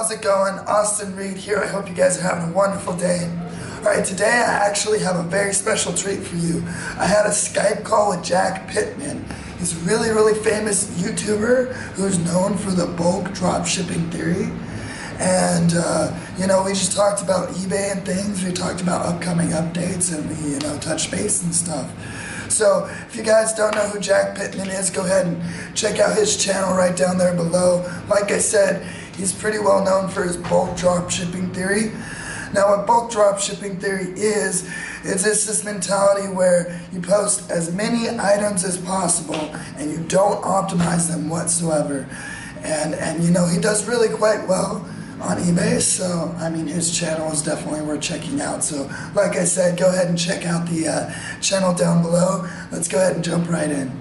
how's it going? Austin Reed here. I hope you guys are having a wonderful day. Alright, today I actually have a very special treat for you. I had a Skype call with Jack Pitman. He's a really famous YouTuber who's known for the bulk drop shipping theory. And, you know, we just talked about eBay and things. We talked about upcoming updates and we, you know, touched base and stuff. So, if you guys don't know who Jack Pitman is, go ahead and check out his channel right down there below. Like I said, he's pretty well known for his bulk drop shipping theory. Now, what bulk drop shipping theory is just this mentality where you post as many items as possible and you don't optimize them whatsoever. And you know, he does really quite well on eBay, so I mean his channel is definitely worth checking out. So like I said, go ahead and check out the channel down below. Let's go ahead and jump right in.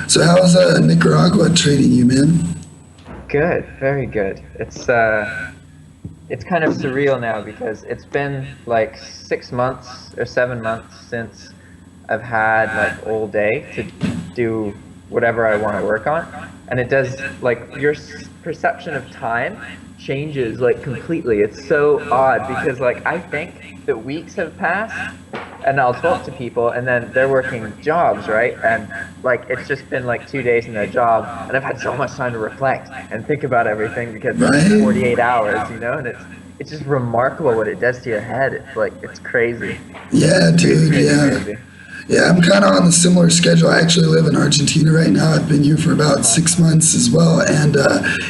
So how's Nicaragua treating you, man? Good, very good. It's kind of surreal now because it's been like 6 months or 7 months since I've had like all day to do whatever I want to work on, and it does, like, your perception of time changes like completely. It's so odd because like I think that weeks have passed and I'll talk to people and then they're working jobs, right? And like it's just been like 2 days in their job and I've had so much time to reflect and think about everything because it's 48 hours, you know, and it's just remarkable what it does to your head. It's like, it's crazy. Yeah, dude, crazy. Yeah, I'm kind of on a similar schedule. I actually live in Argentina right now. I've been here for about 6 months as well. And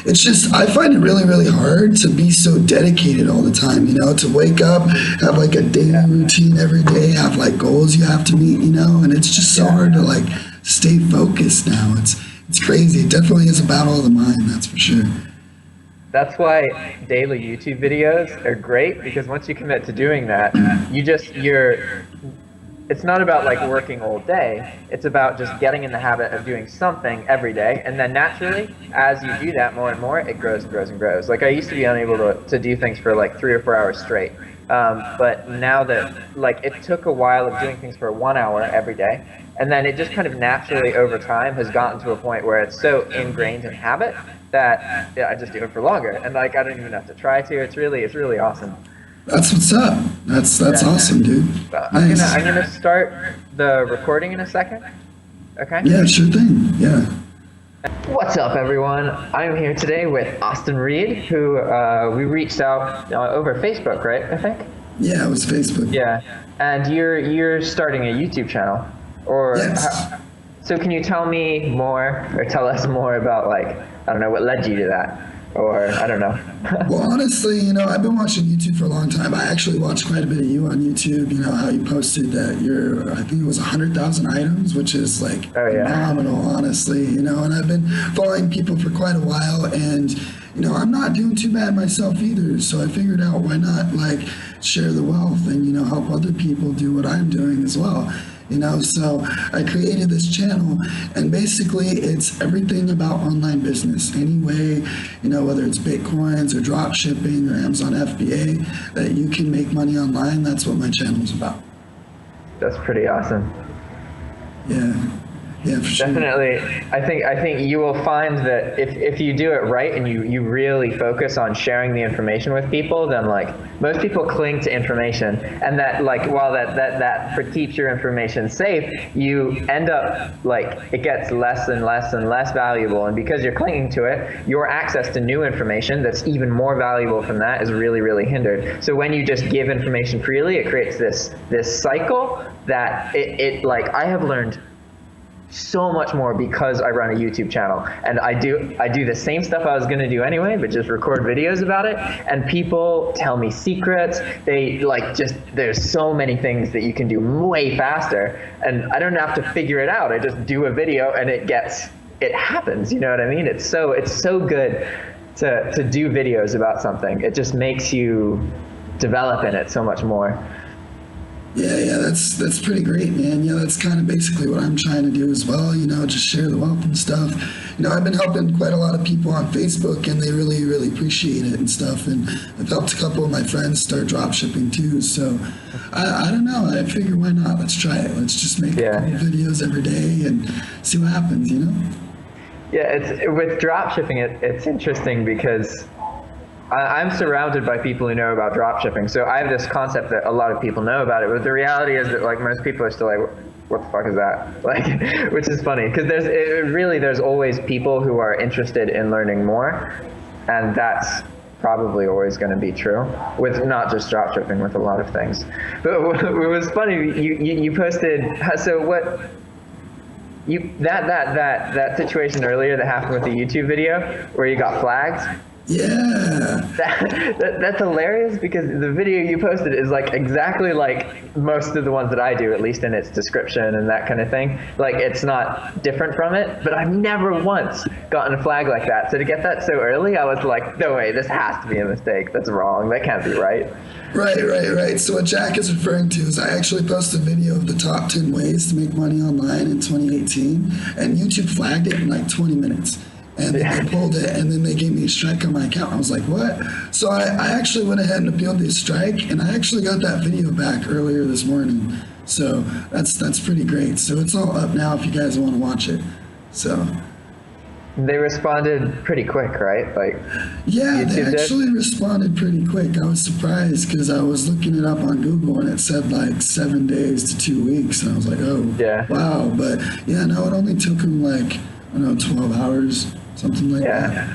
it's just, I find it really hard to be so dedicated all the time, you know, to wake up, have like a daily routine every day, have like goals you have to meet, you know, and it's just so hard to like stay focused now. It's crazy. It definitely is a battle of the mind, that's for sure. That's why daily YouTube videos are great, because once you commit to doing that, it's not about like working all day, it's about just getting in the habit of doing something every day, and then naturally, as you do that more and more, it grows and grows and grows. Like I used to be unable to do things for like 3 or 4 hours straight, but now that, like, it took a while of doing things for 1 hour every day, and then it just kind of naturally over time has gotten to a point where it's so ingrained in habit that I just do it for longer, and like I don't even have to try to. It's really awesome. That's what's up. That's awesome, dude. So nice. I'm gonna start the recording in a second. Okay? Yeah, sure thing. Yeah. What's up, everyone? I am here today with Austin Reed, who we reached out over Facebook, right? I think. Yeah, it was Facebook. Yeah, and you're starting a YouTube channel, or yes. So can you tell me more, or tell us more about, like, I don't know, what led you to that? Or, I don't know. Well, honestly, you know, I've been watching YouTube for a long time. I actually watched quite a bit of you on YouTube, you know, how you posted that I think it was 100,000 items, which is like phenomenal, honestly, you know, and I've been following people for quite a while, and, you know, I'm not doing too bad myself either, so I figured out why not, like, share the wealth and, you know, help other people do what I'm doing as well. You know, so I created this channel, and basically it's everything about online business. Any way, you know, whether it's Bitcoins or drop shipping or Amazon FBA, that you can make money online, that's what my channel is about. That's pretty awesome. Yeah, for sure. Definitely. I think you will find that if you do it right and you really focus on sharing the information with people, then like most people cling to information, and that, like, while that keeps your information safe, you end up, like, it gets less and less and less valuable, and because you're clinging to it, your access to new information that's even more valuable from that is really hindered. So when you just give information freely, it creates this cycle that it like, I have learned so much more because I run a YouTube channel, and I do the same stuff I was going to do anyway, but just record videos about it, and people tell me secrets. They like, just, there's so many things that you can do way faster, and I don't have to figure it out. I just do a video and it happens, you know what I mean? It's so good to do videos about something. It just makes you develop in it so much more. Yeah, that's pretty great, man. Yeah, that's kind of basically what I'm trying to do as well, you know, just share the wealth and stuff. You know, I've been helping quite a lot of people on Facebook, and they really appreciate it and stuff, and I've helped a couple of my friends start drop shipping too, so I don't know, I figure why not, let's try it. Let's just make videos every day and see what happens, you know? Yeah, with drop shipping, it's interesting because I'm surrounded by people who know about drop shipping, so I have this concept that a lot of people know about it, but the reality is that like most people are still like, what the fuck is that? Like, which is funny because there's always people who are interested in learning more, and that's probably always going to be true with not just drop shipping, with a lot of things. But it was funny, you posted, so what that situation earlier that happened with the YouTube video where you got flagged. Yeah. That's hilarious because the video you posted is like exactly like most of the ones that I do, at least in its description and that kind of thing. Like it's not different from it, but I've never once gotten a flag like that. So to get that so early, I was like, no way, this has to be a mistake. That's wrong. That can't be right. Right. So what Jack is referring to is I actually posted a video of the top 10 ways to make money online in 2018, and YouTube flagged it in like 20 minutes. And then they pulled it, and then they gave me a strike on my account. I was like, what? So I actually went ahead and appealed the strike, and I actually got that video back earlier this morning. So that's pretty great. So it's all up now if you guys want to watch it. So they responded pretty quick, right? Like, yeah, YouTube they actually responded pretty quick. I was surprised because I was looking it up on Google and it said like 7 days to 2 weeks, and I was like, oh, yeah, wow. But yeah, no, it only took them like, I don't know, 12 hours. Something like that.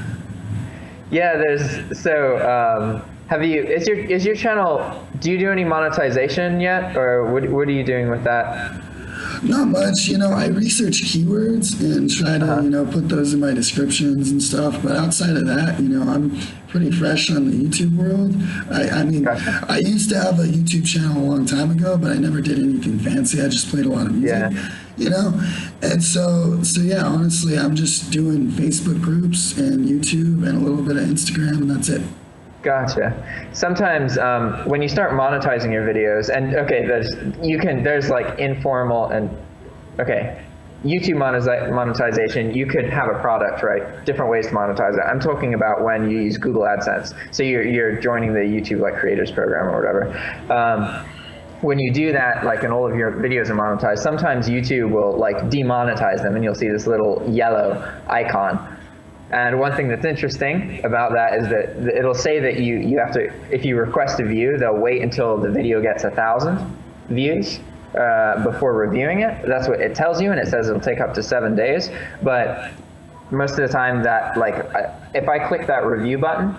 Yeah, have you, is your channel, do you do any monetization yet, or what are you doing with that? Not much, I research keywords and try to, put those in my descriptions and stuff. But outside of that, I'm pretty fresh on the YouTube world. I mean, gotcha. I used to have a YouTube channel a long time ago, but I never did anything fancy. I just played a lot of music, And so yeah, honestly, I'm just doing Facebook groups and YouTube and a little bit of Instagram, and that's it. Gotcha. Sometimes when you start monetizing your videos, and okay, there's like informal and YouTube monetization. You could have a product, right? Different ways to monetize it. I'm talking about when you use Google AdSense. So you're joining the YouTube like creators program or whatever. When you do that, like, and all of your videos are monetized, sometimes YouTube will like demonetize them, and you'll see this little yellow icon. And one thing that's interesting about that is that it'll say that you have to, if you request a view, they'll wait until the video gets 1,000 views before reviewing it. That's what it tells you, and it says it'll take up to 7 days. But most of the time that, like, if I click that review button,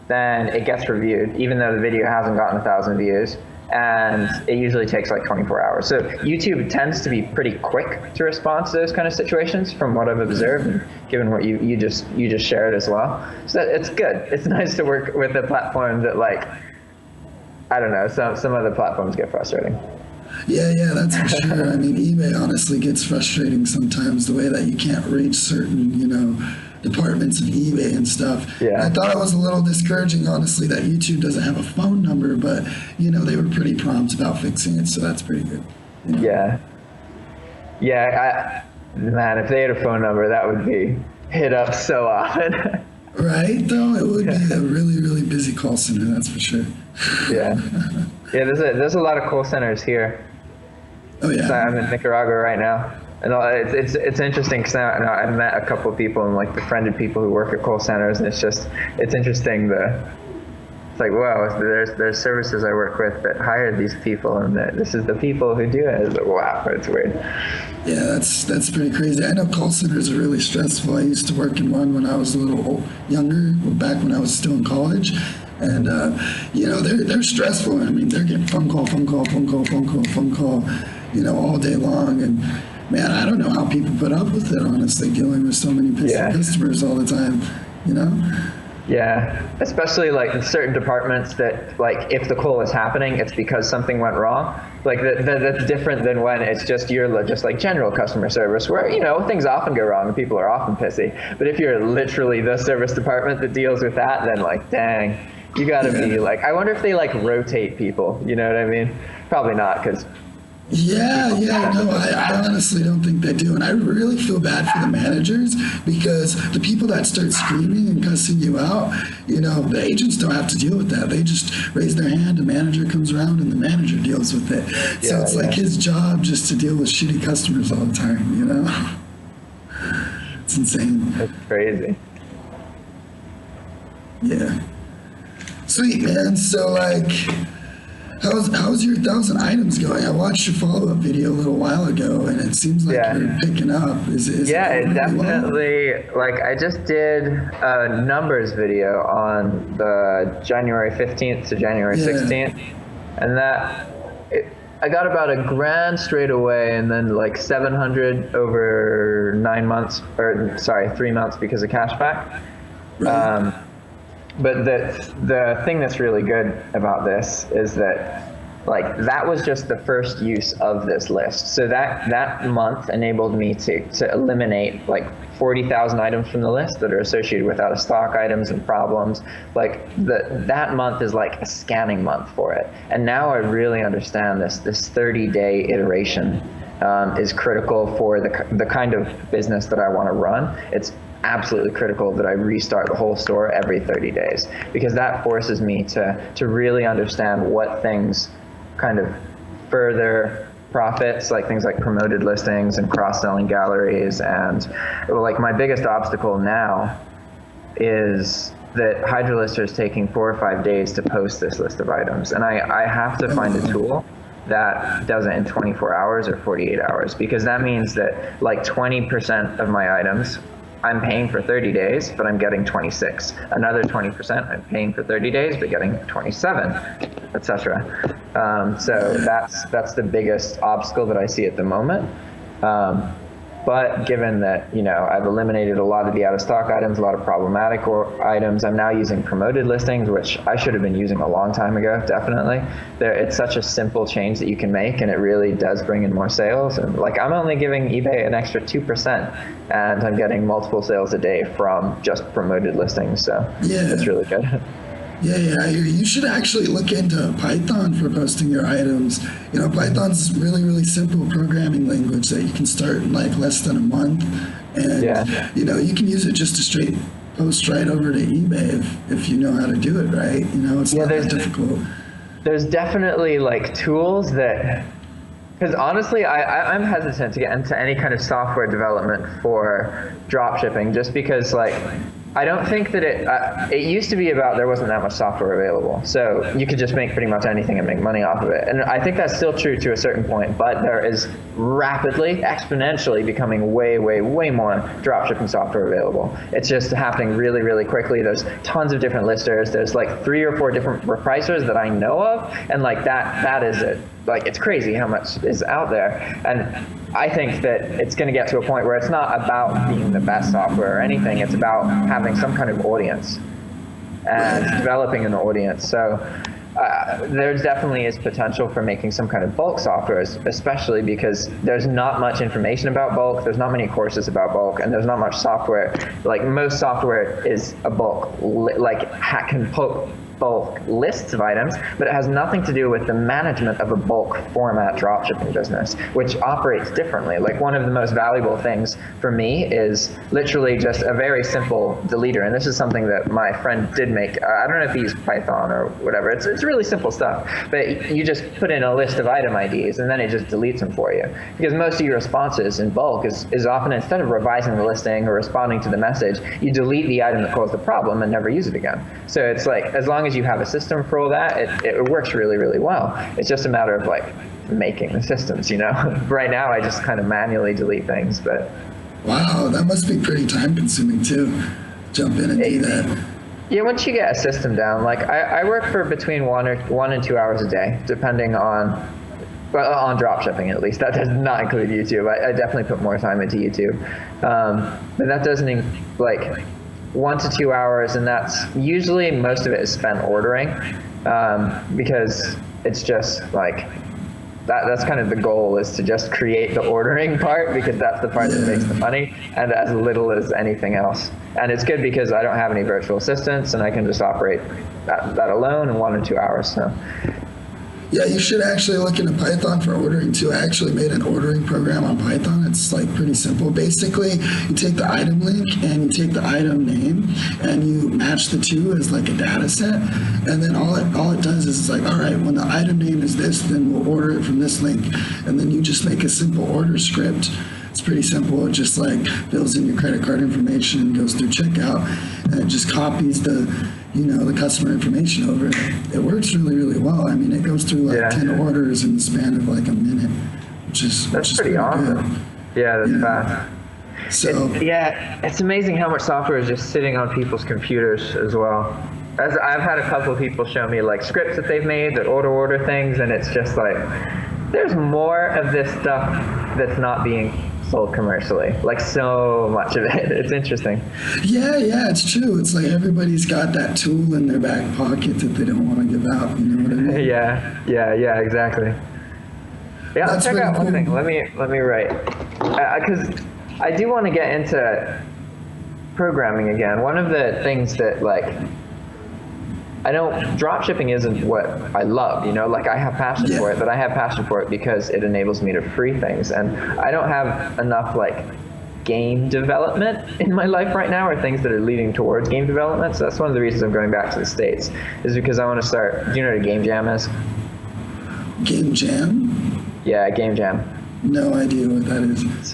then it gets reviewed, even though the video hasn't gotten 1,000 views. And it usually takes like 24 hours. So YouTube tends to be pretty quick to respond to those kind of situations, from what I've observed, and given what you just shared as well. So it's good. It's nice to work with a platform that, like, I don't know, some other platforms get frustrating. Yeah, that's for sure. I mean, eBay honestly gets frustrating sometimes, the way that you can't reach certain, departments of eBay and stuff. Yeah. I thought it was a little discouraging, honestly, that YouTube doesn't have a phone number, but, they were pretty prompt about fixing it, so that's pretty good. Yeah. Man, if they had a phone number, that would be hit up so often. Right, though? It would be a really, really busy call center, that's for sure. Yeah, there's a lot of call centers here. Oh, yeah. So I'm in Nicaragua right now. And it's interesting because now I've met a couple of people and like befriended people who work at call centers, and it's interesting. It's like, wow, there's services I work with that hire these people, and this is the people who do it. It's like, wow, it's weird. Yeah, that's pretty crazy. I know call centers are really stressful. I used to work in one when I was a little younger, back when I was still in college. And, they're stressful. I mean, they're getting phone call, all day long. And, man, I don't know how people put up with it, honestly, dealing with so many customers all the time, Yeah, especially like in certain departments that, like, if the call is happening, it's because something went wrong. Like that's different than when it's just like general customer service, where things often go wrong and people are often pissy. But if you're literally the service department that deals with that, then like, dang, you got to be like, I wonder if they like rotate people. You know what I mean? Probably not, because. Yeah, no, I honestly don't think they do. And I really feel bad for the managers, because the people that start screaming and cussing you out, the agents don't have to deal with that. They just raise their hand, the manager comes around, and the manager deals with it. So it's like his job just to deal with shitty customers all the time, It's insane. That's crazy. Yeah. Sweet, man. So like, how's your 1,000 items going? I watched your follow-up video a little while ago, and it seems like you're picking up. Is yeah, it it definitely. Like, I just did a numbers video on the January 15th to January 16th, and I got about $1,000 straight away, and then like 700 over 9 months, or sorry, 3 months because of cashback. Right. But the thing that's really good about this is that, like, that was just the first use of this list. So that month enabled me to eliminate like 40,000 items from the list that are associated with out of stock items and problems. Like that month is like a scanning month for it. And now I really understand this 30-day iteration is critical for the kind of business that I want to run. It's absolutely critical that I restart the whole store every 30 days, because that forces me to really understand what things kind of further profits, like things like promoted listings and cross-selling galleries. And like, my biggest obstacle now is that HydraLister is taking 4 or 5 days to post this list of items, and I have to find a tool that does it in 24 hours or 48 hours, because that means that like 20% of my items I'm paying for 30 days, but I'm getting 26. Another 20% I'm paying for 30 days, but getting 27, etc. So that's the biggest obstacle that I see at the moment. But given that, you know, I've eliminated a lot of the out-of-stock items, a lot of problematic items, I'm now using promoted listings, which I should have been using a long time ago, definitely. It's such a simple change that you can make, and it really does bring in more sales. And like, I'm only giving eBay an extra 2%, and I'm getting multiple sales a day from just promoted listings. So it's really good. Yeah, you should actually look into Python for posting your items. You know, Python's really, really simple programming language that you can start in like less than a month. And, you know, you can use it just to post right over to eBay if you know how to do it right. You know, it's not that difficult. There's definitely like tools that, because honestly, I'm hesitant to get into any kind of software development for dropshipping, just because like, I don't think that it used to be about there wasn't that much software available. So you could just make pretty much anything and make money off of it. And I think that's still true to a certain point, but there is rapidly, exponentially becoming way, way, way more dropshipping software available. It's just happening really, really quickly. There's tons of different listers. There's like 3 or 4 different repricers that I know of. And like that is it. Like, it's crazy how much is out there. And I think that it's going to get to a point where it's not about being the best software or anything. It's about having some kind of audience and developing an audience. So there definitely is potential for making some kind of bulk software, especially because there's not much information about bulk. There's not many courses about bulk, and there's not much software. Like, most software is a bulk, like can bulk lists of items, but it has nothing to do with the management of a bulk format dropshipping business, which operates differently. Like, one of the most valuable things for me is literally just a very simple deleter. And this is something that my friend did make. I don't know if he used Python or whatever. It's really simple stuff, but you just put in a list of item IDs and then it just deletes them for you. Because most of your responses in bulk is often, instead of revising the listing or responding to the message, you delete the item that caused the problem and never use it again. So it's like, as long as you have a system for all that, it works really, really well. It's just a matter of like making the systems, you know. Right now I just kind of manually delete things, but wow, that must be pretty time consuming too. Jump in and do that. Yeah, once you get a system down, like I work for between 1 and 2 hours a day, depending on drop shipping at least. That does not include YouTube. I definitely put more time into YouTube, but that doesn't like 1 to 2 hours, and that's usually most of it is spent ordering, because it's just like that's kind of the goal, is to just create the ordering part, because that's the part that makes the money, and as little as anything else. And it's good because I don't have any virtual assistants, and I can just operate that alone in 1 or 2 hours. So yeah, you should actually look into Python for ordering too. I actually made an ordering program on Python. It's like pretty simple. Basically, you take the item link and you take the item name and you match the two as like a data set. And then all it does is it's like, all right, when the item name is this, then we'll order it from this link. And then you just make a simple order script. It's pretty simple. It just like fills in your credit card information and goes through checkout, and it just copies the you know, the customer information over it. It works really, really well. I mean, it goes through like 10 orders in the span of like a minute, which is pretty awesome. Good. Yeah, that's fast. So it's amazing how much software is just sitting on people's computers as well. As I've had a couple of people show me like scripts that they've made that order things, and it's just like there's more of this stuff that's not being sold commercially, like so much of it. It's interesting. Yeah, it's true. It's like everybody's got that tool in their back pocket that they don't want to give out. You know what I mean? yeah, exactly. Yeah, I'll check out one thing. Let me write, because I do want to get into programming again. One of the things that like drop shipping isn't what I love, you know, like I have passion for it, but I have passion for it because it enables me to free things. And I don't have enough like game development in my life right now, or things that are leading towards game development. So that's one of the reasons I'm going back to the States, is because I want to start, do you know what a game jam is? Game jam? Yeah, game jam. No idea what that is. It's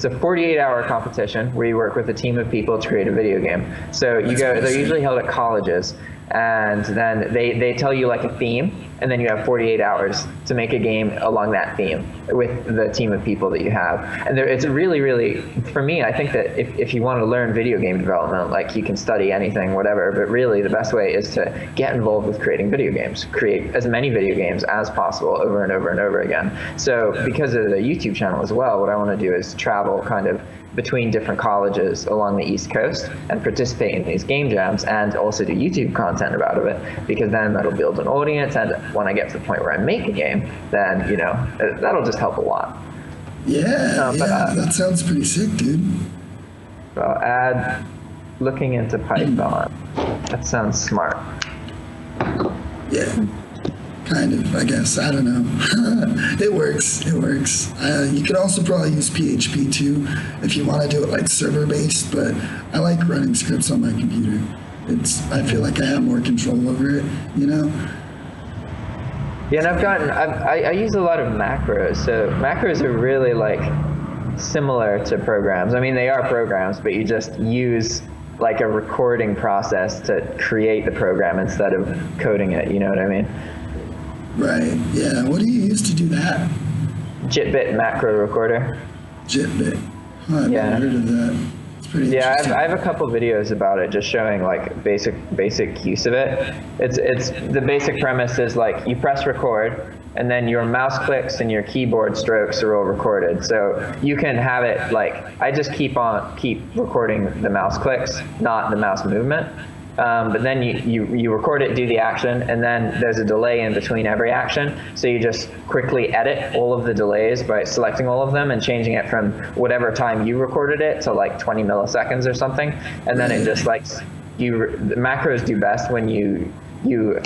a 48-hour competition where you work with a team of people to create a video game. So you go, they're usually held at colleges, and then they tell you like a theme, and then you have 48 hours to make a game along that theme with the team of people that you have. And it's really, really, for me, I think that if you want to learn video game development, like you can study anything, whatever, but really the best way is to get involved with creating video games, create as many video games as possible over and over and over again. So because of the YouTube channel as well, what I want to do is travel kind of between different colleges along the East Coast and participate in these game jams, and also do YouTube content about it, because then that'll build an audience, and when I get to the point where I make a game, then, you know, that'll just help a lot. That sounds pretty sick, dude. So I'll add looking into Python. That sounds smart. Yeah. Kind of, I guess. I don't know. It works. You could also probably use PHP too if you want to do it like server-based, but I like running scripts on my computer. I feel like I have more control over it, you know? Yeah, and I use a lot of macros. So macros are really like similar to programs. I mean, they are programs, but you just use like a recording process to create the program instead of coding it, you know what I mean? Right, yeah. What do you use to do that? JitBit macro recorder. JitBit. Oh, I've never heard of that. It's pretty interesting. I have a couple videos about it just showing like basic use of it. It's the basic premise is like you press record, and then your mouse clicks and your keyboard strokes are all recorded. So you can have it like, I just keep recording the mouse clicks, not the mouse movement. But then you record it, do the action, and then there's a delay in between every action. So you just quickly edit all of the delays by selecting all of them and changing it from whatever time you recorded it to like 20 milliseconds or something. And then it just like, the macros do best when you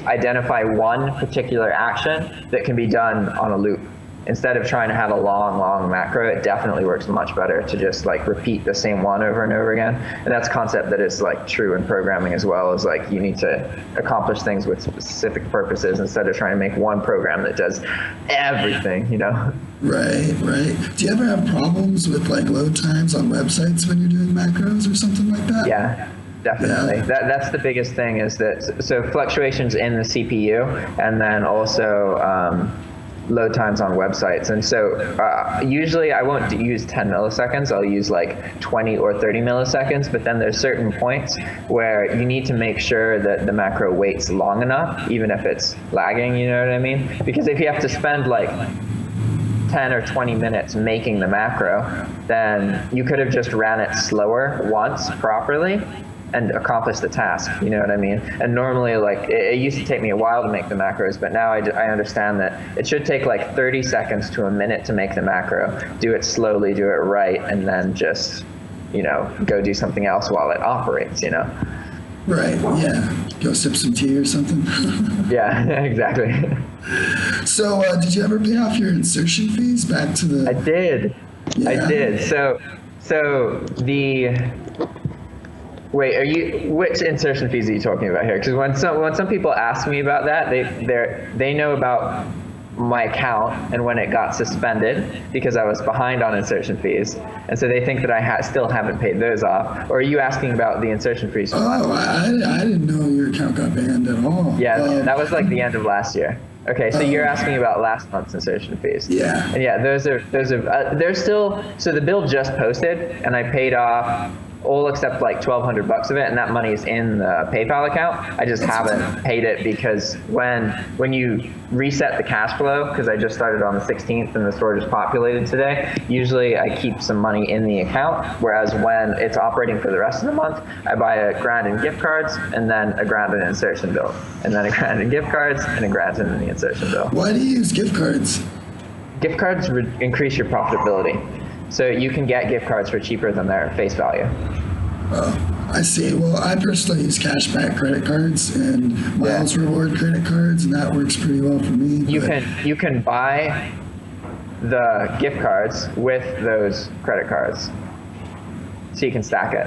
identify one particular action that can be done on a loop. Instead of trying to have a long macro, it definitely works much better to just like repeat the same one over and over again. And that's a concept that is like true in programming as well, is like you need to accomplish things with specific purposes instead of trying to make one program that does everything, you know? Right. Do you ever have problems with like load times on websites when you're doing macros or something like that? Yeah. Definitely. Yeah. That's the biggest thing, is that, so fluctuations in the CPU, and then also load times on websites. And so usually I won't use 10 milliseconds, I'll use like 20 or 30 milliseconds, but then there's certain points where you need to make sure that the macro waits long enough, even if it's lagging, you know what I mean? Because if you have to spend like 10 or 20 minutes making the macro, then you could have just ran it slower once properly and accomplish the task, you know what I mean? And normally, like, it used to take me a while to make the macros, but now I understand that it should take like 30 seconds to a minute to make the macro. Do it slowly, do it right, and then just, you know, go do something else while it operates, you know? Right, yeah. Go sip some tea or something. Yeah, exactly. So, did you ever pay off your insertion fees back to the... I did. Yeah. I did. So the... Wait, which insertion fees are you talking about here? Because when some people ask me about that, they know about my account and when it got suspended because I was behind on insertion fees, and so they think that I still haven't paid those off. Or are you asking about the insertion fees? Oh, I didn't know your account got banned at all. Yeah, that was like the end of last year. Okay, so you're asking about last month's insertion fees. Yeah. And yeah, those are they're still, so the bill just posted and I paid off all except like $1,200 of it, and that money is in the PayPal account. I just haven't paid it because when you reset the cash flow, because I just started on the 16th and the store just populated today, usually I keep some money in the account, whereas when it's operating for the rest of the month, I buy $1,000 in gift cards and then $1,000 in insertion bill, and then $1,000 in gift cards and $1,000 in the insertion bill. Why do you use gift cards? Gift cards increase your profitability. So you can get gift cards for cheaper than their face value. Oh, I see. Well, I personally use cashback credit cards and miles reward credit cards, and that works pretty well for me. You can buy the gift cards with those credit cards, so you can stack it.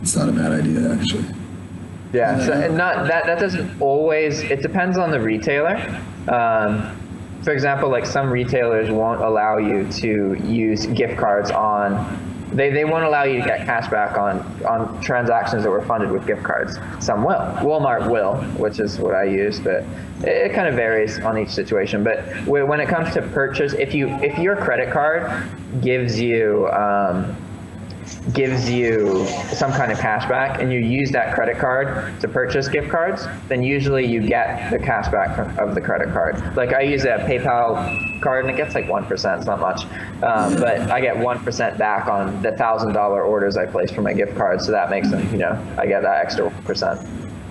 It's not a bad idea, actually. Yeah. So and that doesn't always. It depends on the retailer. For example, like some retailers won't allow you to use gift cards on, they won't allow you to get cash back on transactions that were funded with gift cards. Some will. Walmart will, which is what I use, but it kind of varies on each situation. But when it comes to purchase, if your credit card gives you some kind of cash back and you use that credit card to purchase gift cards, then usually you get the cash back of the credit card. Like I use a PayPal card and it gets like 1%, it's not much. But I get 1% back on the $1,000 orders I place for my gift card, so that makes them, I get that extra 1%.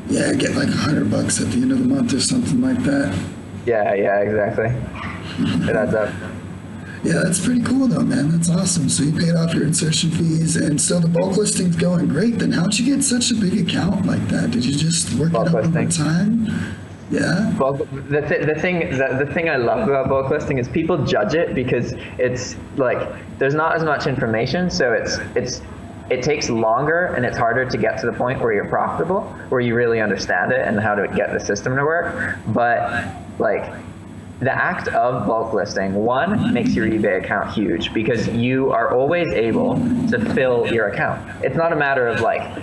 Yeah, I get like $100 at the end of the month or something like that. Yeah, exactly. It adds up. Yeah, that's pretty cool though, man. That's awesome. So you paid off your insertion fees, and so the bulk listing's going great. Then how'd you get such a big account like that? Did you just work it out over time? Yeah. Well, the thing I love about bulk listing is people judge it because it's like there's not as much information, so it takes longer and it's harder to get to the point where you're profitable, where you really understand it and how to get the system to work. But like, the act of bulk listing, one, makes your eBay account huge because you are always able to fill your account. It's not a matter of like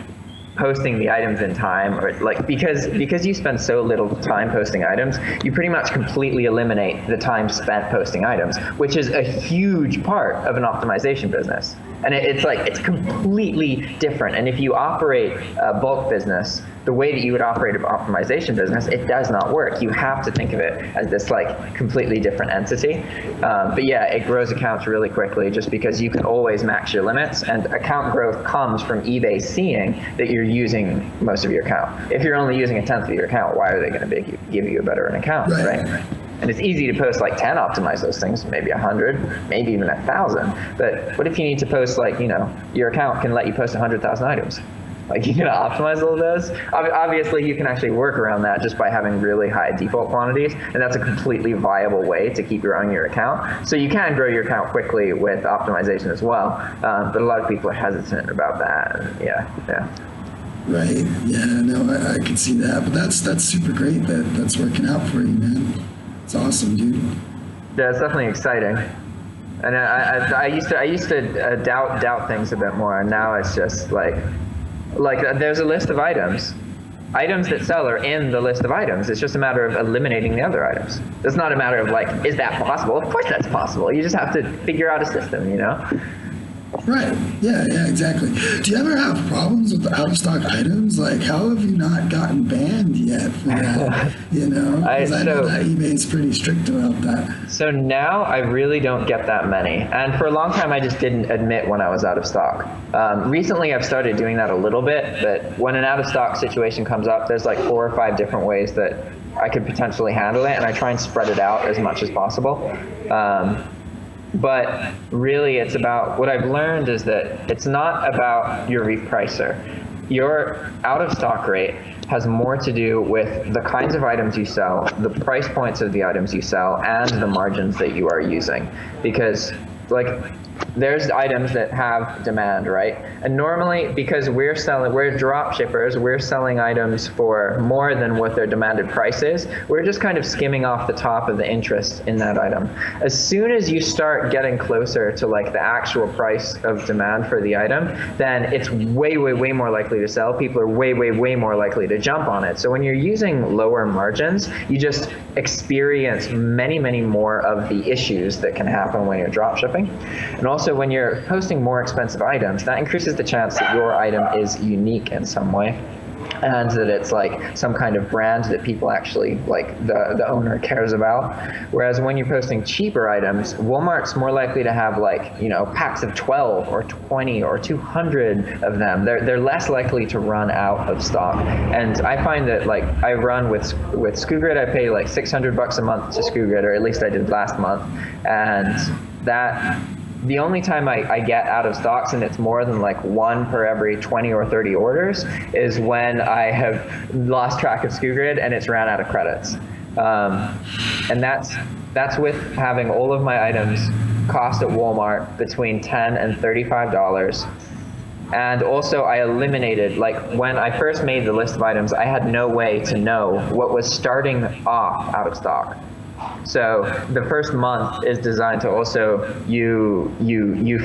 posting the items in time, or like because you spend so little time posting items, you pretty much completely eliminate the time spent posting items, which is a huge part of an optimization business. And it's completely different. And if you operate a bulk business the way that you would operate an optimization business, it does not work. You have to think of it as this like completely different entity. But yeah, it grows accounts really quickly just because you can always max your limits, and account growth comes from eBay seeing that you're using most of your account. If you're only using a tenth of your account, why are they going to give you a better account, right? And it's easy to post like 10 optimize those things, maybe 100, maybe even 1,000. But what if you need to post like, your account can let you post 100,000 items? Like, you gonna optimize all of those? Obviously, you can actually work around that just by having really high default quantities, and that's a completely viable way to keep growing your account. So you can grow your account quickly with optimization as well, but a lot of people are hesitant about that. And yeah. Right. Yeah. No, I can see that, but that's super great that that's working out for you, man. It's awesome, dude. Yeah, it's definitely exciting. And I used to doubt things a bit more, and now it's just like there's a list of items that sell are in the list of items. It's just a matter of eliminating the other items. It's not a matter of like, is that possible? Of course that's possible. You just have to figure out a system, Right. Yeah, exactly. Do you ever have problems with out of stock items? Like, how have you not gotten banned yet for that? Because I know that eBay's pretty strict about that. So now I really don't get that many. And for a long time, I just didn't admit when I was out of stock. Recently, I've started doing that a little bit, but when an out of stock situation comes up, there's like 4 or 5 different ways that I could potentially handle it, and I try and spread it out as much as possible. But really, it's about, what I've learned is that it's not about your repricer. Your out of stock rate has more to do with the kinds of items you sell, the price points of the items you sell, and the margins that you are using. Because like, there's items that have demand, right? And normally, because we're drop shippers, we're selling items for more than what their demanded price is. We're just kind of skimming off the top of the interest in that item. As soon as you start getting closer to like the actual price of demand for the item, then it's way, way, way more likely to sell. People are way, way, way more likely to jump on it. So when you're using lower margins, you just experience many, many more of the issues that can happen when you're drop shipping. And also when you're posting more expensive items, that increases the chance that your item is unique in some way, and that it's like some kind of brand that people actually like the owner cares about. Whereas when you're posting cheaper items, Walmart's more likely to have like, you know, packs of 12 or 20 or 200 of them. They're less likely to run out of stock. And I find that like I run with ScrewGrid, I pay like $600 a month to ScrewGrid, or at least I did last month. And that the only time I get out of stocks, and it's more than like one per every 20 or 30 orders, is when I have lost track of ScrewGrid and it's ran out of credits. And that's with having all of my items cost at Walmart between $10 and $35. And also I eliminated, like when I first made the list of items, I had no way to know what was starting off out of stock. So the first month is designed to also you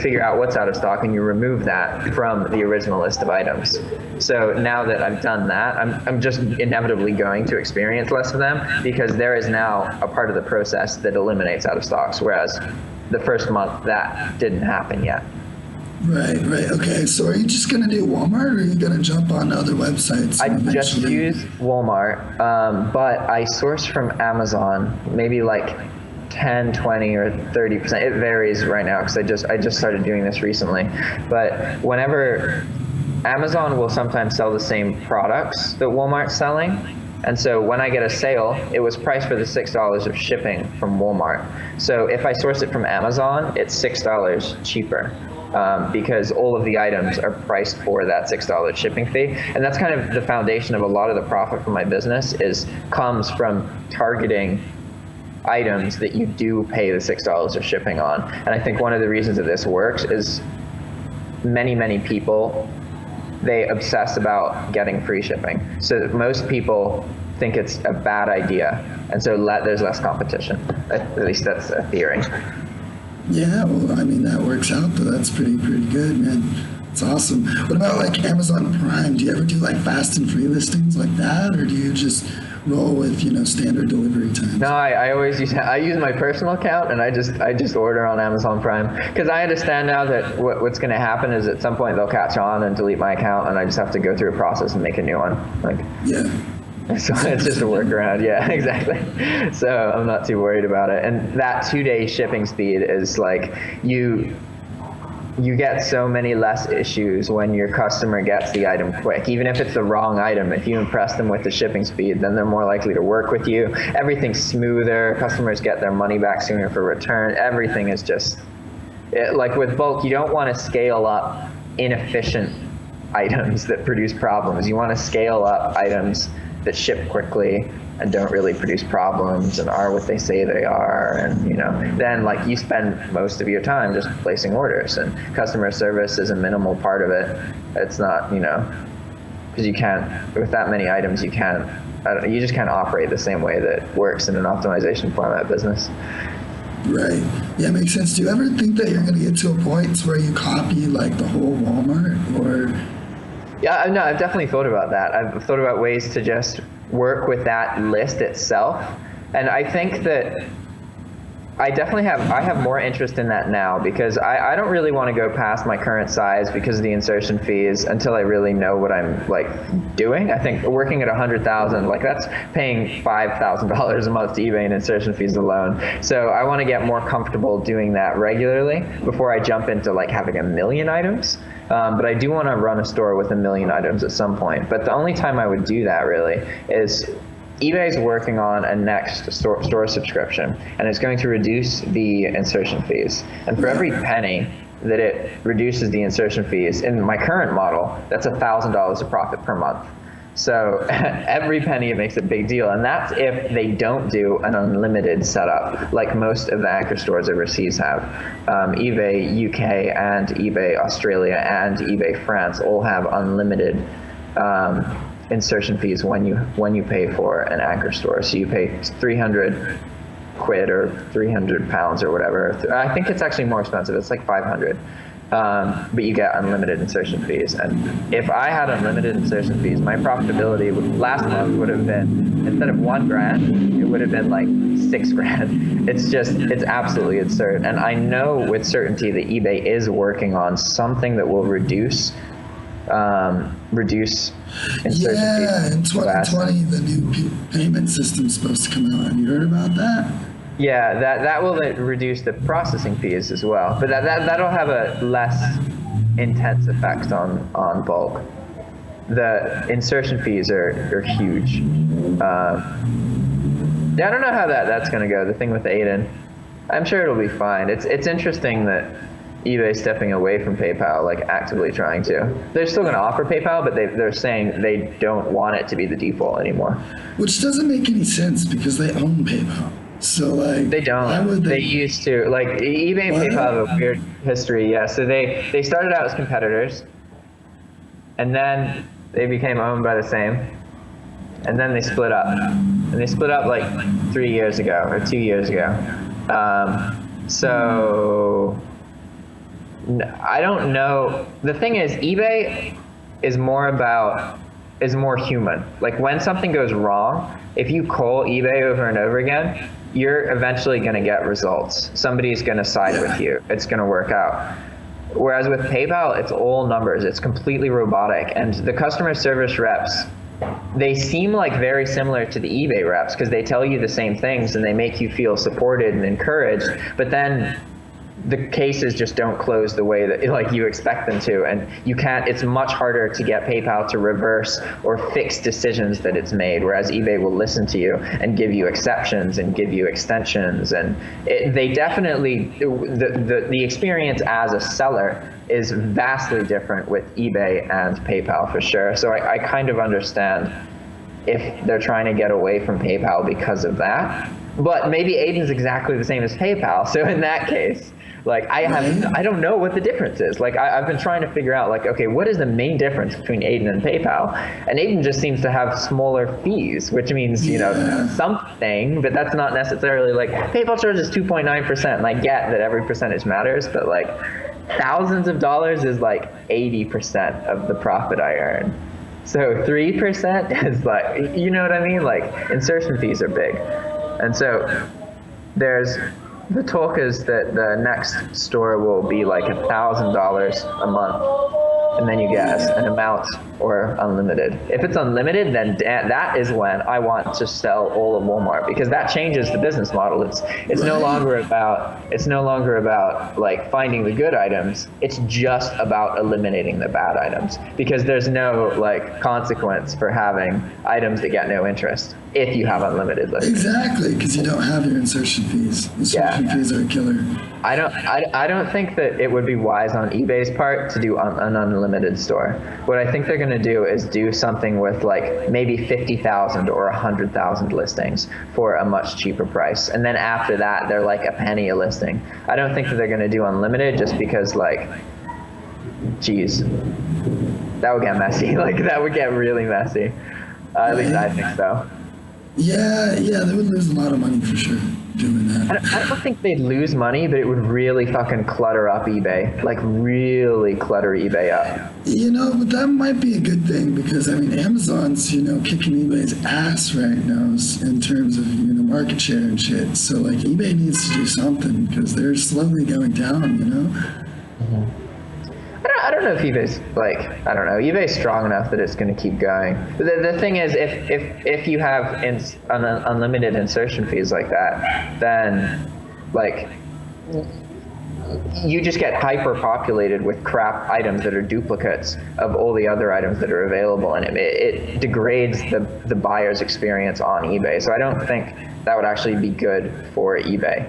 figure out what's out of stock and you remove that from the original list of items. So now that I've done that, I'm just inevitably going to experience less of them, because there is now a part of the process that eliminates out of stocks, whereas the first month that didn't happen yet. Right. Okay, so are you just going to do Walmart, or are you going to jump on other websites? I just use Walmart, but I source from Amazon, maybe like 10, 20, or 30%. It varies right now because I just started doing this recently. But whenever Amazon will sometimes sell the same products that Walmart's selling, and so when I get a sale, it was priced for the $6 of shipping from Walmart. So if I source it from Amazon, it's $6 cheaper. Because all of the items are priced for that $6 shipping fee. And that's kind of the foundation of a lot of the profit from my business comes from targeting items that you do pay the $6 of shipping on. And I think one of the reasons that this works is many people, they obsess about getting free shipping. So most people think it's a bad idea. And so there's less competition. At least that's a theory. Yeah, well, I mean, that works out, though. That's pretty good, man. It's awesome. What about like Amazon Prime? Do you ever do like fast and free listings like that, or do you just roll with, you know, standard delivery times? No, I always use my personal account, and I just order on Amazon Prime, because I understand now that what's going to happen is at some point they'll catch on and delete my account, and I just have to go through a process and make a new one. Like, yeah. So it's just a workaround. Yeah, exactly. So I'm not too worried about it. And that 2-day shipping speed is like, you get so many less issues when your customer gets the item quick. Even if it's the wrong item, if you impress them with the shipping speed, then they're more likely to work with you. Everything's smoother. Customers get their money back sooner for return. Everything is just, like with bulk, you don't want to scale up inefficient items that produce problems. You want to scale up items that ship quickly and don't really produce problems and are what they say they are. And, you know, then like you spend most of your time just placing orders, and customer service is a minimal part of it. It's not, you know, because you can't, with that many items, you just can't operate the same way that works in an optimization format business. Right. Yeah, makes sense. Do you ever think that you're going to get to a point where you copy like the whole Walmart, or? Yeah, no, I've definitely thought about that. I've thought about ways to just work with that list itself. And I think that I have more interest in that now, because I don't really want to go past my current size because of the insertion fees until I really know what I'm like doing. I think working at 100,000, like that's paying $5,000 a month to eBay in insertion fees alone. So I want to get more comfortable doing that regularly before I jump into like having 1 million items. But I do want to run a store with 1 million items at some point. But the only time I would do that really is eBay's working on a next store subscription, and it's going to reduce the insertion fees. And for every penny that it reduces the insertion fees, in my current model, that's $1,000 of profit per month. So every penny makes a big deal, and that's if they don't do an unlimited setup like most of the anchor stores overseas have. eBay UK and eBay Australia and eBay France all have unlimited insertion fees when you pay for an anchor store. So you pay 300 quid or 300 pounds or whatever. I think it's actually more expensive. It's like 500. But you get unlimited insertion fees. And if I had unlimited insertion fees, my profitability last month would have been, instead of $1,000, it would have been like $6,000. It's absolutely absurd. And I know with certainty that eBay is working on something that will reduce insertion fees. Yeah, in 2020, the new payment system's supposed to come out. Have you heard about that? Yeah, that will reduce the processing fees as well, but that'll have a less intense effect on bulk. The insertion fees are huge. Yeah, I don't know how that's going to go. The thing with Aiden, I'm sure it'll be fine. It's interesting that eBay's stepping away from PayPal, like actively trying to. They're still going to offer PayPal, but they're saying they don't want it to be the default anymore. Which doesn't make any sense because they own PayPal. So like they don't. They used to. Like eBay and PayPal have a weird history. Yeah. So they started out as competitors, and then they became owned by the same, and then they split up. And they split up like 3 years ago or 2 years ago. So I don't know. The thing is, eBay is more human. Like when something goes wrong, if you call eBay over and over again, you're eventually going to get results. Somebody's going to side with you. It's going to work out. Whereas with PayPal, it's all numbers. It's completely robotic. And the customer service reps, they seem like very similar to the eBay reps because they tell you the same things and they make you feel supported and encouraged. But then the cases just don't close the way that like you expect them to, and you can't. It's much harder to get PayPal to reverse or fix decisions that it's made, whereas eBay will listen to you and give you exceptions and give you extensions. And they definitely, the experience as a seller is vastly different with eBay and PayPal for sure. So I kind of understand if they're trying to get away from PayPal because of that. But maybe Aiden's exactly the same as PayPal. So in that case, like I don't know what the difference is. Like I've been trying to figure out like, okay, what is the main difference between Aiden and PayPal? And Aiden just seems to have smaller fees, which means, you know, something, but that's not necessarily like PayPal charges 2.9%. And I get that every percentage matters, but like thousands of dollars is like 80% of the profit I earn. So 3% is like, you know what I mean? Like insertion fees are big. And so there's the talk is that the next store will be like $1,000 a month, and then you guess an amount or unlimited. If it's unlimited, then that is when I want to sell all of Walmart, because that changes the business model. It's no longer about like finding the good items. It's just about eliminating the bad items, because there's no like consequence for having items that get no interest if you have unlimited listings. Exactly, because you don't have your insertion fees. Insertion fees are a killer. I don't think that it would be wise on eBay's part to do an unlimited store. What I think they're going to do is do something with like maybe 50,000 or 100,000 listings for a much cheaper price, and then after that they're like a penny a listing. I don't think that they're going to do unlimited, just because like, geez, that would get messy. Like that would get really messy. At least I think so. Yeah, they would lose a lot of money for sure doing that. I don't think they'd lose money, but it would really fucking clutter up eBay. Like really clutter eBay up. You know, but that might be a good thing, because I mean, Amazon's, you know, kicking eBay's ass right now in terms of, you know, market share and shit. So like eBay needs to do something, because they're slowly going down, you know? Mm-hmm. I don't know if eBay's like, I don't know, eBay's strong enough that it's going to keep going. The thing is, if you have unlimited insertion fees like that, then like you just get hyper populated with crap items that are duplicates of all the other items that are available, and it degrades the buyer's experience on eBay. So I don't think that would actually be good for eBay.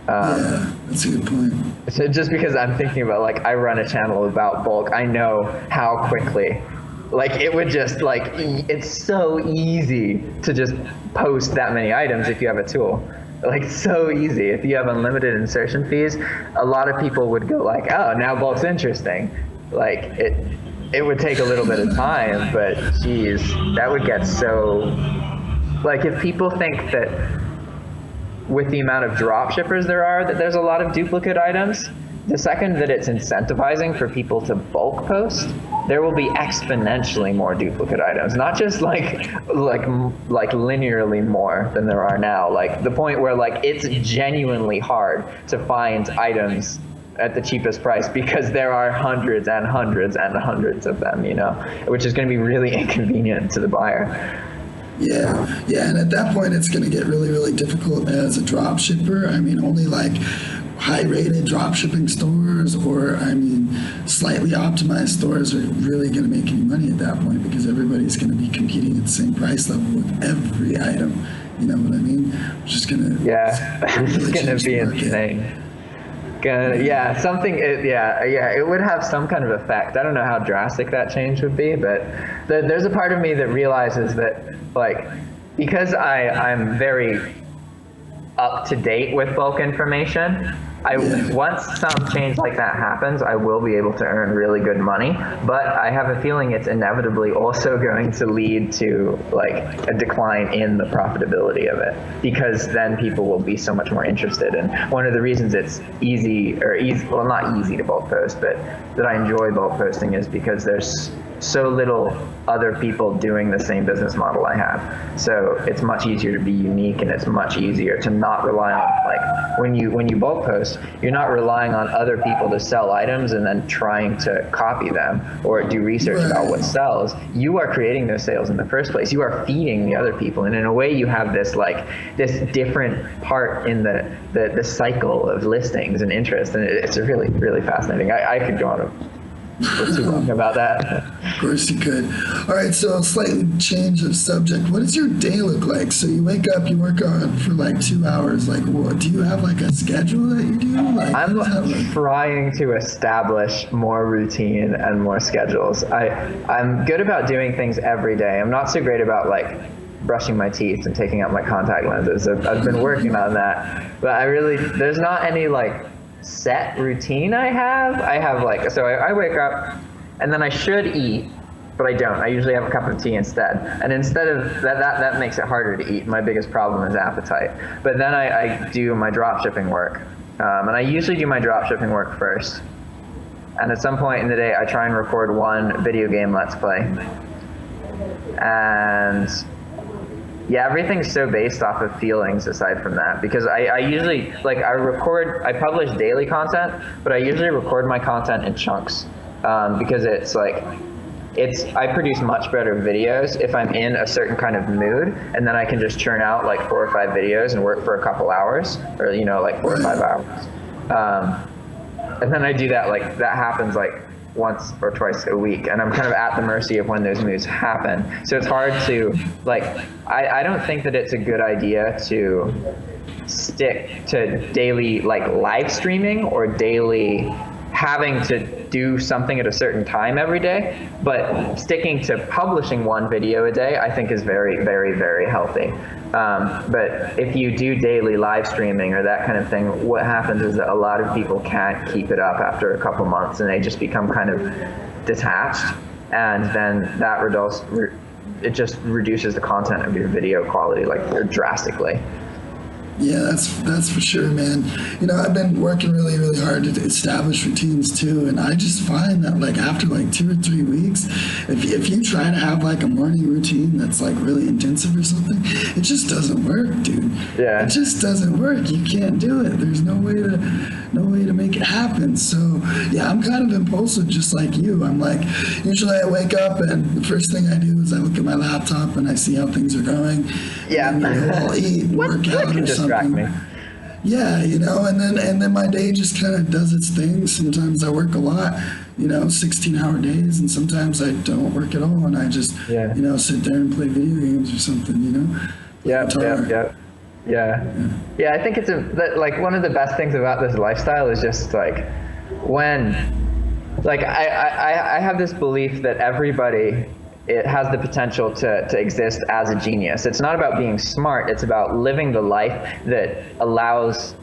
Yeah, that's a good point. So just because I'm thinking about, like, I run a channel about bulk, I know how quickly Like it would just like, it's so easy to just post that many items if you have a tool. Like so easy. If you have unlimited insertion fees, a lot of people would go like, oh, now bulk's interesting. Like it would take a little bit of time, but geez, that would get so, like if people think that with the amount of drop shippers there are, that there's a lot of duplicate items, the second that it's incentivizing for people to bulk post, there will be exponentially more duplicate items. Not just like linearly more than there are now. Like the point where like it's genuinely hard to find items at the cheapest price because there are hundreds and hundreds and hundreds of them, you know, which is going to be really inconvenient to the buyer. Yeah, and at that point it's going to get really, really difficult as a drop shipper. I mean, only like high-rated drop shipping stores or, I mean, slightly optimized stores are really going to make any money at that point because everybody's going to be competing at the same price level with every item. You know what I mean? Which is going to it's going to be insane. It would have some kind of effect. I don't know how drastic that change would be, but there's a part of me that realizes that, like, because I'm very up to date with bulk information, once some change like that happens, I will be able to earn really good money, but I have a feeling it's inevitably also going to lead to like a decline in the profitability of it, because then people will be so much more interested. And one of the reasons it's well, not easy to bulk post, but that I enjoy bulk posting is because there's so little other people doing the same business model I have. So it's much easier to be unique, and it's much easier to not rely on, like, when you bulk post, you're not relying on other people to sell items and then trying to copy them or do research about what sells. You are creating those sales in the first place. You are feeding the other people, and in a way you have this different part in the cycle of listings and interest, and it's really, really fascinating. I could go on for too long about that. Of course you could. All right, so slightly change of subject. What does your day look like? So you wake up, you work on for like 2 hours. Like, what, do you have like a schedule that you do? Like, I'm trying to establish more routine and more schedules. I'm good about doing things every day. I'm not so great about like brushing my teeth and taking out my contact lenses. I've been working on that, but there's not any like set routine I have like, so I wake up and then I should eat, but I don't. I usually have a cup of tea instead. And instead of that makes it harder to eat. My biggest problem is appetite. But then I do my drop shipping work. And I usually do my drop shipping work first. And at some point in the day, I try and record one video game Let's Play. And yeah, everything's so based off of feelings aside from that, because I usually, like, I publish daily content, but I usually record my content in chunks, because it's like, I produce much better videos if I'm in a certain kind of mood, and then I can just churn out like 4 or 5 videos and work for a couple hours, or, you know, like 4 or 5 hours. And then I do that, like, that happens like once or twice a week, and I'm kind of at the mercy of when those moods happen. So it's hard to, like, I don't think that it's a good idea to stick to daily, like, live streaming or daily having to do something at a certain time every day, but sticking to publishing one video a day, I think, is very, very, very healthy. But if you do daily live streaming or that kind of thing, what happens is that a lot of people can't keep it up after a couple months, and they just become kind of detached, and then that it just reduces the content of your video quality, like, drastically. Yeah, that's for sure, man. You know, I've been working really, really hard to establish routines too, and I just find that, like, after like 2 or 3 weeks, if you try to have like a morning routine that's like really intensive or something, it just doesn't work, dude. Yeah. It just doesn't work. You can't do it. There's no way to make it happen. So yeah, I'm kind of impulsive, just like you. I'm like, usually I wake up and the first thing I do is I look at my laptop and I see how things are going. Yeah. And, you know, I'll eat and work out or something. Me. Yeah, you know, and then my day just kind of does its thing. Sometimes I work a lot, you know, 16-hour days, and sometimes I don't work at all, and I just, you know, sit there and play video games or something, you know. Yeah. I think it's like one of the best things about this lifestyle is just like when like I have this belief that everybody, it has the potential to exist as a genius. It's not about being smart, it's about living the life that allows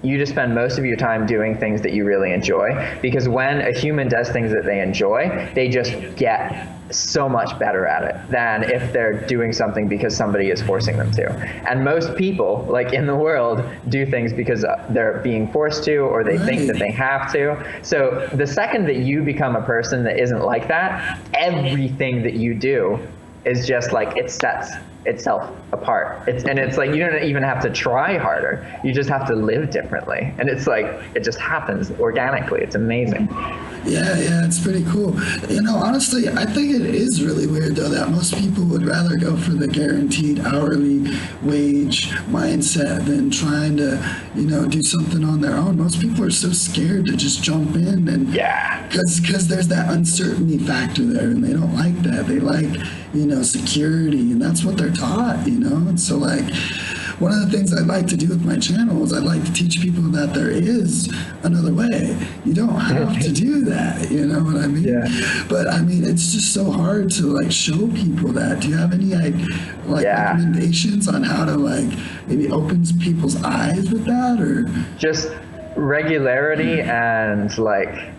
you to spend most of your time doing things that you really enjoy. Because when a human does things that they enjoy, they just get so much better at it than if they're doing something because somebody is forcing them to. And most people, like in the world, do things because they're being forced to, or they think that they have to. So the second that you become a person that isn't like that, everything that you do is just like, it sets itself apart. It's like, you don't even have to try harder. You just have to live differently. And it's like, it just happens organically. It's amazing. Yeah, it's pretty cool. You know, honestly, I think it is really weird, though, that most people would rather go for the guaranteed hourly wage mindset than trying to, you know, do something on their own. Most people are so scared to just jump in, and because there's that uncertainty factor there, and they don't like that. They like, you know, security, and that's what they're taught, you know. And so, like, one of the things I'd like to do with my channel is I'd like to teach people that there is another way. You don't have to do that, you know what I mean? Yeah. But I mean, it's just so hard to like show people that. Do you have any like recommendations on how to like maybe open people's eyes with that, or just regularity and like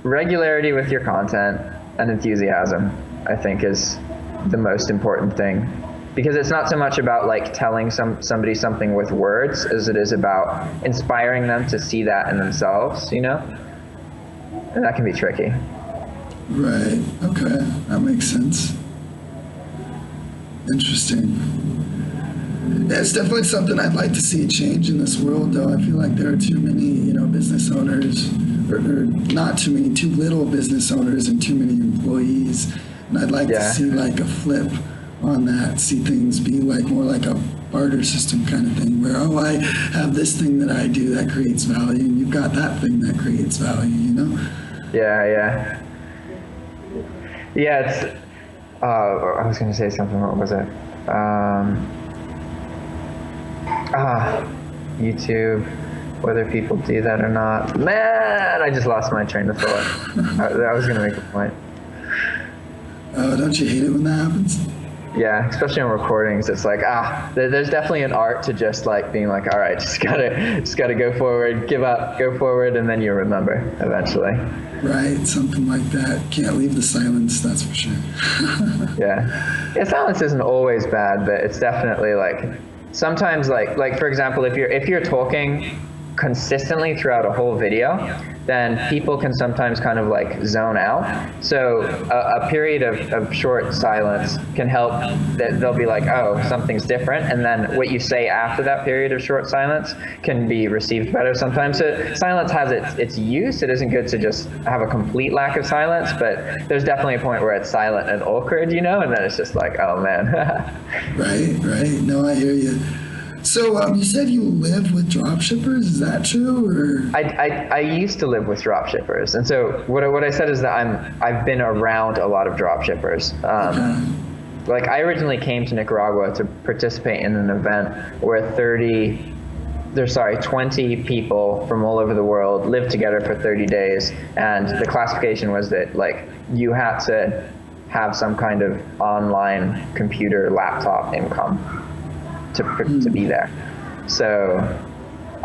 regularity with your content and enthusiasm, I think, is the most important thing. Because it's not so much about like telling somebody something with words as it is about inspiring them to see that in themselves, you know? And that can be tricky. Right, okay, that makes sense. Interesting. Yeah, it's definitely something I'd like to see change in this world, though. I feel like there are too many, you know, business owners, or not too many, too little business owners and too many employees. And I'd like to see like a flip on that, see things be like more like a barter system kind of thing, where, oh, I have this thing that I do that creates value, and you've got that thing that creates value, you know? Yeah, it's, I was going to say something, what was it? YouTube, whether people do that or not. Man, I just lost my train of thought. I was going to make a point. Oh, don't you hate it when that happens? Yeah, especially on recordings, it's like, there's definitely an art to just like being like, all right, just gotta go forward, give up, go forward, and then you'll remember eventually. Right, something like that. Can't leave the silence, that's for sure. Yeah, silence isn't always bad, but it's definitely like, sometimes like for example, if you're talking consistently throughout a whole video, then people can sometimes kind of like zone out. So a period of short silence can help, that they'll be like, oh, something's different, and then what you say after that period of short silence can be received better sometimes. So silence has its use. It isn't good to just have a complete lack of silence, but there's definitely a point where it's silent and awkward, you know, and then it's just like, oh man. Right. No, I hear you. So you said you live with dropshippers, is that true? Or I used to live with dropshippers, and so what I said is that I've been around a lot of dropshippers. Like I originally came to Nicaragua to participate in an event where 20 people from all over the world lived together for 30 days, and the classification was that like you had to have some kind of online computer laptop income to be there. So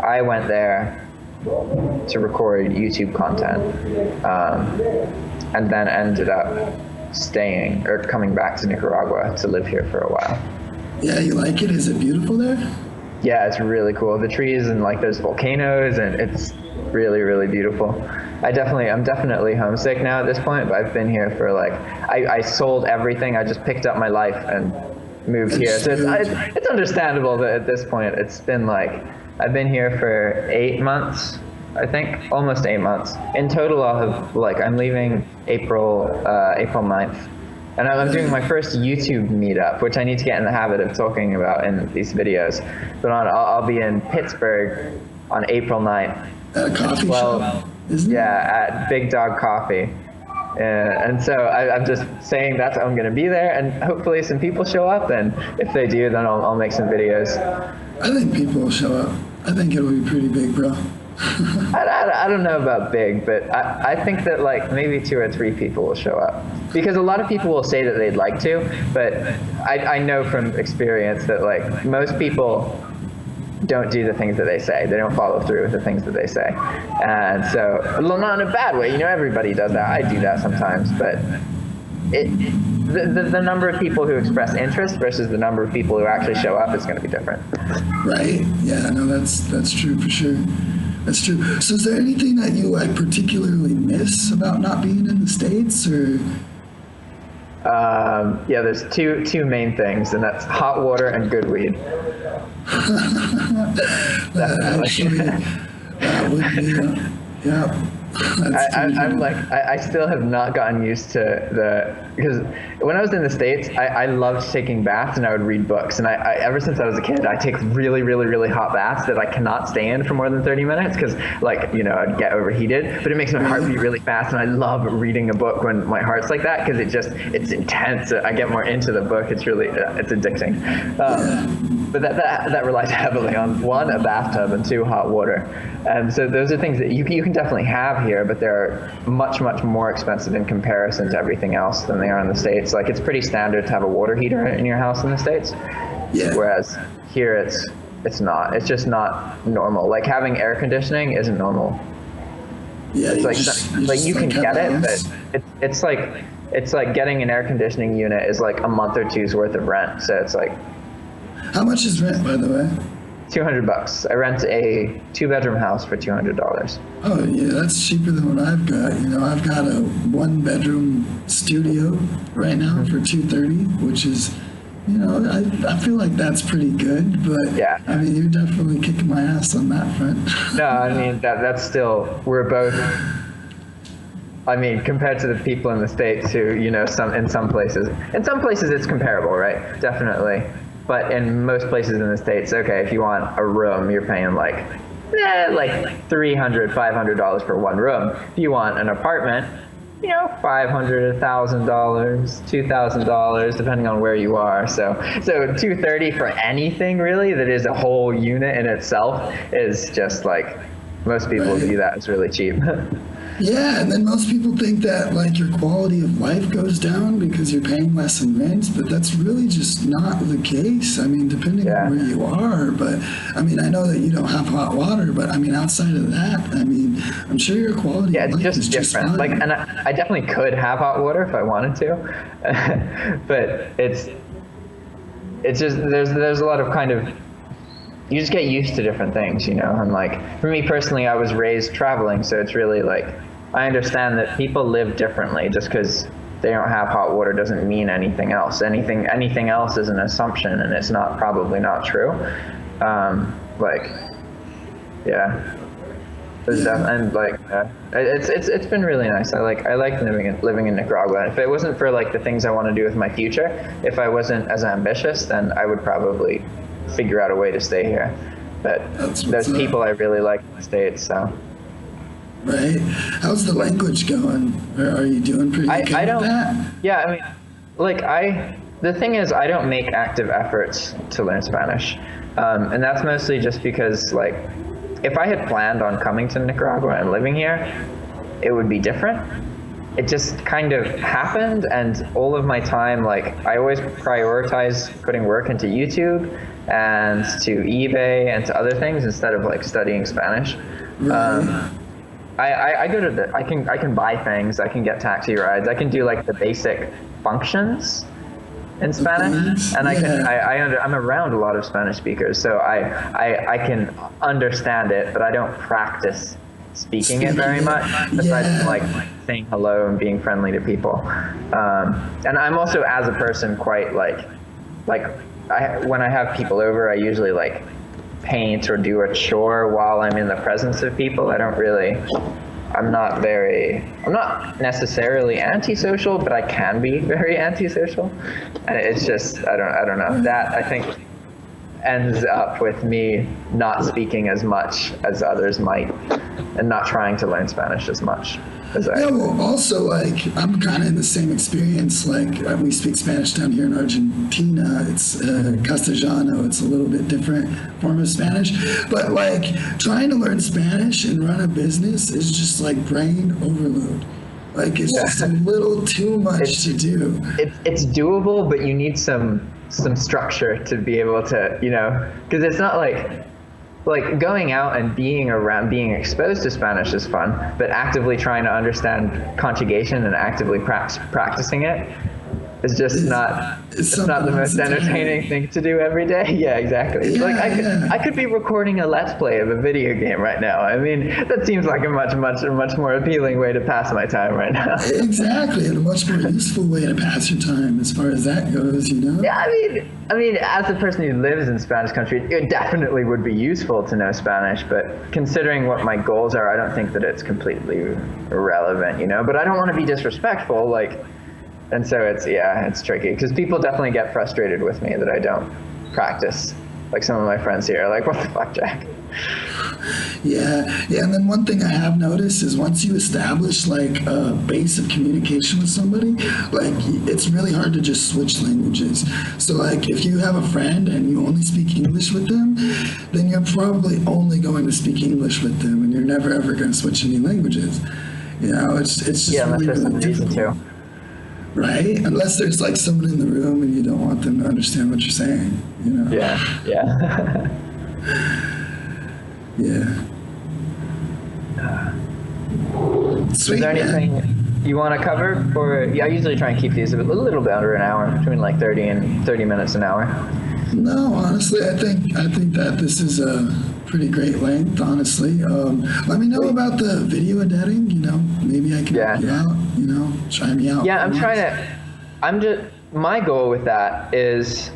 I went there to record YouTube content, and then ended up staying or coming back to Nicaragua to live here for a while. Yeah, you like it? Is it beautiful there? Yeah, it's really cool. The trees and like there's volcanoes, and it's really, really beautiful. I'm definitely homesick now at this point, but I've been here for like, I sold everything. I just picked up my life and moved here. So it's understandable that at this point it's been like, I've been here for 8 months, I think, almost 8 months. In total, I'm leaving April 9th. And I'm doing my first YouTube meetup, which I need to get in the habit of talking about in these videos. But I'll be in Pittsburgh on April 9th. At a coffee shop, isn't it? Yeah, at Big Dog Coffee. And so I'm just saying that I'm going to be there, and hopefully some people show up, and if they do, then I'll make some videos. I think people will show up. I think it'll be pretty big, bro. I don't know about big, but I think that like maybe 2 or 3 people will show up, because a lot of people will say that they'd like to, but I know from experience that like most people don't do the things that they say. They don't follow through with the things that they say. And so, not in a bad way, everybody does that. I do that sometimes, but the number of people who express interest versus the number of people who actually show up is going to be different. Right. Yeah, no, that's true for sure. That's true. So is there anything that you like particularly miss about not being in the States, or? Yeah, there's two main things, and that's hot water and good weed. That would be, yeah. I still have not gotten used to because when I was in the States, I loved taking baths and I would read books. And I ever since I was a kid, I take really, really, really hot baths that I cannot stay in for more than 30 minutes because I'd get overheated, but it makes my heart beat really fast. And I love reading a book when my heart's like that because it's intense. I get more into the book. It's really, it's addicting. But that relies heavily on 1, a bathtub, and 2, hot water. And so those are things that you can definitely have here, but they're much, much more expensive in comparison to everything else than they are in the States. Like, it's pretty standard to have a water heater in your house in the States. Yeah. Whereas here it's not. It's just not normal. Like, having air conditioning isn't normal. Yeah, it's you can get it, but it's like getting an air conditioning unit is like a month or two's worth of rent. So it's like, how much is rent, by the way? $200. I rent a 2-bedroom house for $200. Oh yeah, that's cheaper than what I've got. I've got a 1-bedroom studio right now for $230, which is, I feel like that's pretty good. But yeah, I mean, you're definitely kicking my ass on that front. No, I mean that's still, we're both. I mean, compared to the people in the States who, in some places it's comparable, right? Definitely. But in most places in the States, okay, if you want a room, you're paying like $300, $500 for one room. If you want an apartment, $500, $1,000, $2,000, depending on where you are. So $230 for anything really that is a whole unit in itself is just like, most people view that as really cheap. Yeah, and then most people think that like your quality of life goes down because you're paying less in rent, but that's really just not the case. I mean, depending on where you are, but I mean, I know that you don't have hot water, but I mean, outside of that, I mean, I'm sure your quality of life is just different. Like, and I definitely could have hot water if I wanted to, but it's just there's a lot of kind of, you just get used to different things, and like for me personally, I was raised traveling, so it's really like I understand that people live differently. Just because they don't have hot water doesn't mean anything else. Anything else is an assumption, and it's probably not true. It's been really nice. I like living in Nicaragua. If it wasn't for like the things I want to do with my future, if I wasn't as ambitious, then I would probably figure out a way to stay here. But there's people I really like in the States, so. Right. How's the language going? Are you doing pretty good with that? Yeah, I mean, the thing is, I don't make active efforts to learn Spanish. And that's mostly just because, like, if I had planned on coming to Nicaragua and living here, it would be different. It just kind of happened, and all of my time, like, I always prioritize putting work into YouTube and to eBay and to other things instead of like studying Spanish. Right. I go to I can buy things, I can get taxi rides, I can do like the basic functions in Spanish, and I'm around a lot of Spanish speakers, so I can understand it, but I don't practice speaking it very much, aside from like saying hello and being friendly to people. And I'm also, as a person, quite when I have people over, I usually like paint or do a chore while I'm in the presence of people. I'm not necessarily antisocial, but I can be very antisocial. And it's just, I don't know. That, I think, ends up with me not speaking as much as others might. and not trying to learn Spanish as much as I. Yeah, well, also, like, I'm kind of in the same experience. Like, we speak Spanish down here in Argentina. It's Castellano. It's a little bit different form of Spanish. But, like, trying to learn Spanish and run a business is just, like, brain overload. Like, it's just a little too much to do. It's doable, but you need some structure to be able to, you know, because it's not like going out and being exposed to Spanish is fun, but actively trying to understand conjugation and actively practicing it is just not the most entertaining thing to do every day. Yeah, exactly. It's like I could be recording a let's play of a video game right now. I mean, that seems like a much more appealing way to pass my time right now. Exactly, and a much more useful way to pass your time as far as that goes, you know? Yeah, I mean, as a person who lives in Spanish country, it definitely would be useful to know Spanish, but considering what my goals are, I don't think that it's completely irrelevant, you know? But I don't want to be disrespectful, like. And so it's tricky because people definitely get frustrated with me that I don't practice. Like some of my friends here are like, what the fuck, Jack? Yeah. And then one thing I have noticed is once you establish like a base of communication with somebody, like it's really hard to just switch languages. So like if you have a friend and you only speak English with them, then you're probably only going to speak English with them and you're never ever going to switch any languages. You know, it's just really, really difficult. Right? Unless there's like someone in the room and you don't want them to understand what you're saying, you know? Yeah. Yeah. Sweet, is there anything you want to cover? Or I usually try and keep these a little bit under an hour, between like 30 minutes an hour. No, honestly, I think that this is a pretty great length, honestly. Let me know about the video editing, you know, maybe I can help you out, you know, try me out. Yeah, my goal with that is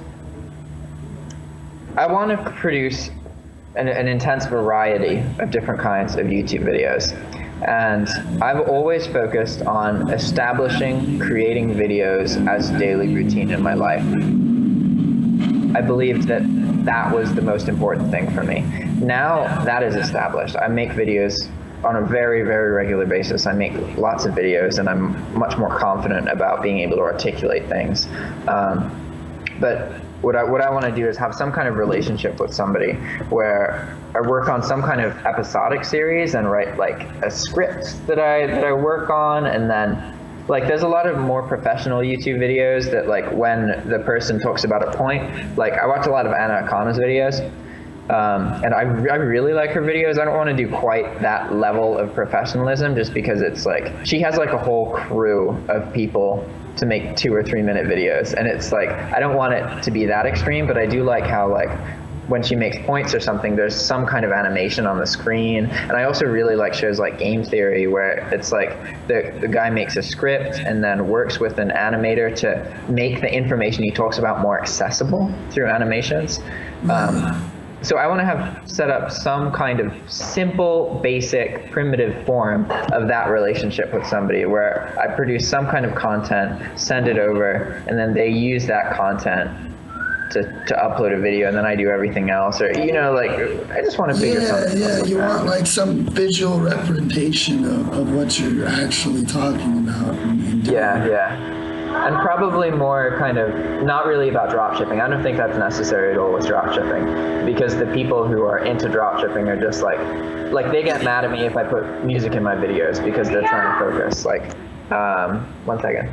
I want to produce an intense variety of different kinds of YouTube videos. And I've always focused on creating videos as daily routine in my life. I believed that was the most important thing for me. Now that is established. I make videos on a very, very regular basis. I make lots of videos and I'm much more confident about being able to articulate things. But what I want to do is have some kind of relationship with somebody where I work on some kind of episodic series and write like a script that I work on, and then like there's a lot of more professional YouTube videos that like when the person talks about a point, like I watch a lot of Anna Akana's videos, and I really like her videos. I don't want to do quite that level of professionalism just because it's like she has like a whole crew of people to make 2 or 3 minute videos, and it's like I don't want it to be that extreme, but I do like how like when she makes points or something, there's some kind of animation on the screen. And I also really like shows like Game Theory, where it's like the guy makes a script and then works with an animator to make the information he talks about more accessible through animations. So I want to have set up some kind of simple, basic, primitive form of that relationship with somebody where I produce some kind of content, send it over, and then they use that content to upload a video, and then I do everything else. Or, you know, like, I just want to figure something out. Yeah, you want like some visual representation of what you're actually talking about. Yeah. And probably more kind of not really about dropshipping. I don't think that's necessary at all with dropshipping, because the people who are into dropshipping are just like they get mad at me if I put music in my videos because they're trying to focus. Like, 1 second.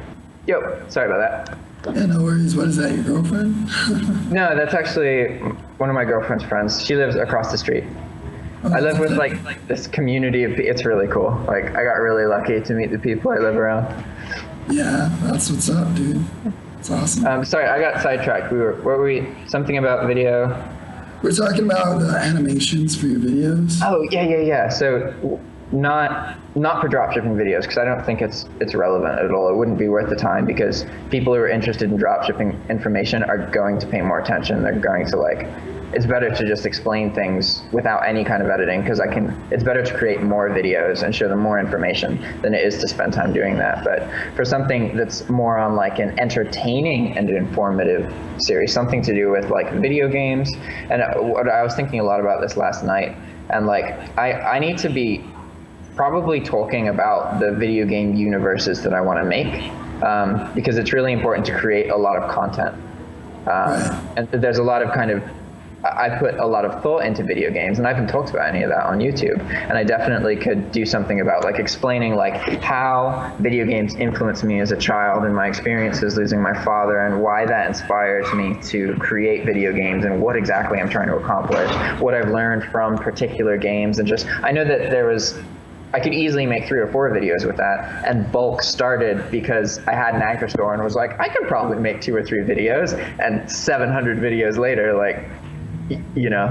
Yo, sorry about that. Yeah, no worries. What is that, your girlfriend? No, that's actually one of my girlfriend's friends. She lives across the street. Oh, I live with like this community of it's really cool. Like I got really lucky to meet the people I live around. Yeah, that's what's up, dude. It's awesome. Sorry, I got sidetracked. What were we? Something about video? We're talking about animations for your videos. Oh, yeah. So not for dropshipping videos, because I don't think it's relevant at all. It wouldn't be worth the time, because people who are interested in dropshipping information are going to pay more attention. They're going to like. It's better to just explain things without any kind of editing, because it's better to create more videos and show them more information than it is to spend time doing that. But for something that's more on like an entertaining and informative series, something to do with like video games, and I was thinking a lot about this last night, and like I need to be probably talking about the video game universes that I want to make, because it's really important to create a lot of content. And there's a lot of I put a lot of thought into video games, and I haven't talked about any of that on YouTube. And I definitely could do something about like explaining like how video games influenced me as a child and my experiences losing my father, and why that inspired me to create video games, and what exactly I'm trying to accomplish, what I've learned from particular games. And just, I know that I could easily make 3 or 4 videos with that, and bulk started because I had an Anchor store and was like, I could probably make 2 or 3 videos, and 700 videos later, like, you know.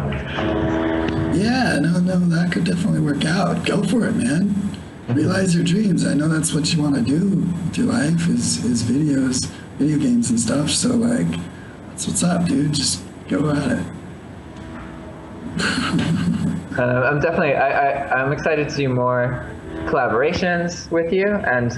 Yeah, no, that could definitely work out. Go for it, man. Realize your dreams. I know that's what you want to do with your life is videos, video games and stuff. So like, that's what's up, dude. Just go at it. I'm definitely, I'm excited to do more collaborations with you, and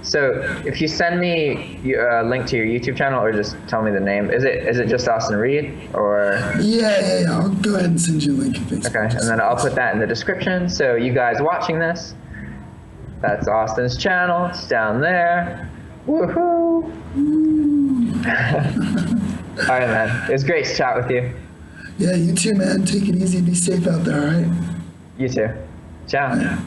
so if you send me a link to your YouTube channel, or just tell me the name, is it just Austin Reed, or? Yeah, I'll go ahead and send you a link. Okay, and then I'll put that in the description, so you guys watching this, that's Austin's channel, it's down there. Woohoo! All right, man, it was great to chat with you. Yeah, you too, man. Take it easy, be safe out there, all right? You too. Ciao. Yeah.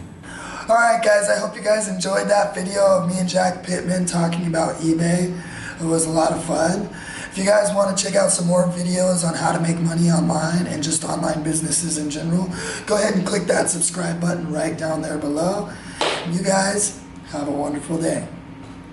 Alright guys, I hope you guys enjoyed that video of me and Jack Pitman talking about eBay. It was a lot of fun. If you guys want to check out some more videos on how to make money online and just online businesses in general, go ahead and click that subscribe button right down there below. You guys have a wonderful day.